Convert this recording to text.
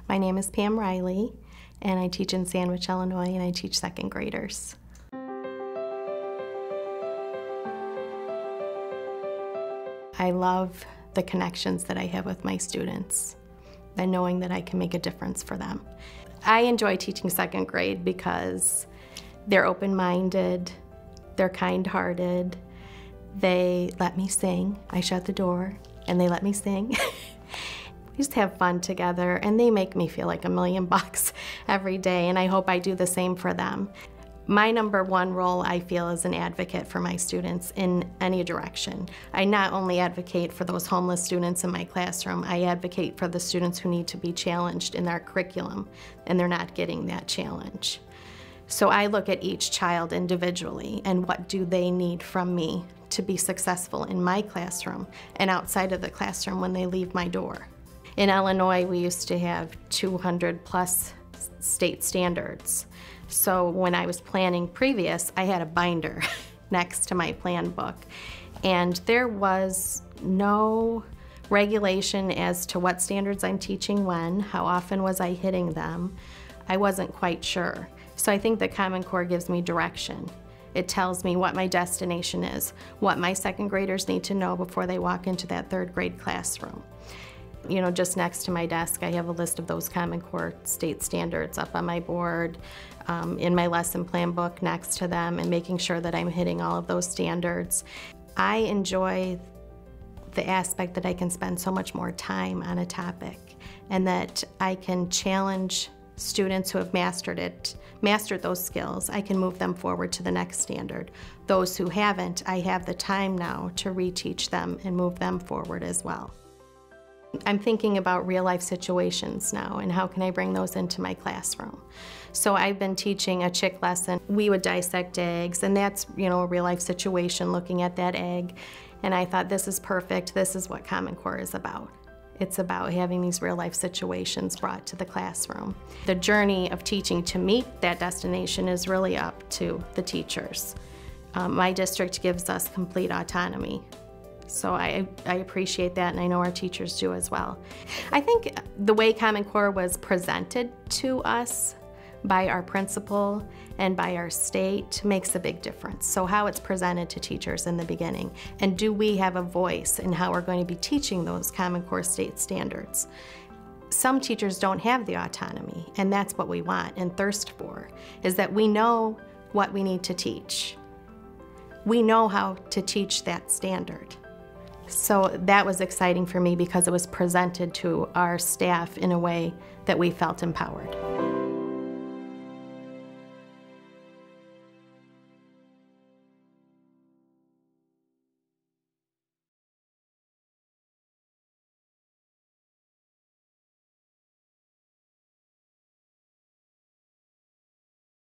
My name is Pam Reilly, and I teach in Sandwich, Illinois, and I teach second graders. I love the connections that I have with my students and knowing that I can make a difference for them. I enjoy teaching second grade because they're open-minded, they're kind-hearted, they let me sing. I shut the door and they let me sing. We just have fun together, and they make me feel like $1,000,000 every day, and I hope I do the same for them. My number one role, I feel, is an advocate for my students in any direction. I not only advocate for those homeless students in my classroom, I advocate for the students who need to be challenged in their curriculum, and they're not getting that challenge. So I look at each child individually, and what do they need from me to be successful in my classroom and outside of the classroom when they leave my door. In Illinois, we used to have 200+ state standards. So when I was planning previous, I had a binder next to my plan book. And there was no regulation as to what standards I'm teaching when, how often was I hitting them. I wasn't quite sure. So I think the Common Core gives me direction. It tells me what my destination is, what my second graders need to know before they walk into that third grade classroom. You know, just next to my desk, I have a list of those Common Core state standards up on my board, in my lesson plan book next to them, and making sure that I'm hitting all of those standards. I enjoy the aspect that I can spend so much more time on a topic, and that I can challenge students who have mastered those skills. I can move them forward to the next standard. Those who haven't, I have the time now to reteach them and move them forward as well. I'm thinking about real-life situations now, and how can I bring those into my classroom. So I've been teaching a chick lesson. We would dissect eggs, and that's, you know, a real-life situation, looking at that egg. And I thought, this is perfect. This is what Common Core is about. It's about having these real-life situations brought to the classroom. The journey of teaching to meet that destination is really up to the teachers. My district gives us complete autonomy. So I appreciate that, and I know our teachers do as well. I think the way Common Core was presented to us by our principal and by our state makes a big difference. So how it's presented to teachers in the beginning, and do we have a voice in how we're going to be teaching those Common Core state standards? Some teachers don't have the autonomy, and that's what we want and thirst for, is that we know what we need to teach. We know how to teach that standard. So that was exciting for me because it was presented to our staff in a way that we felt empowered.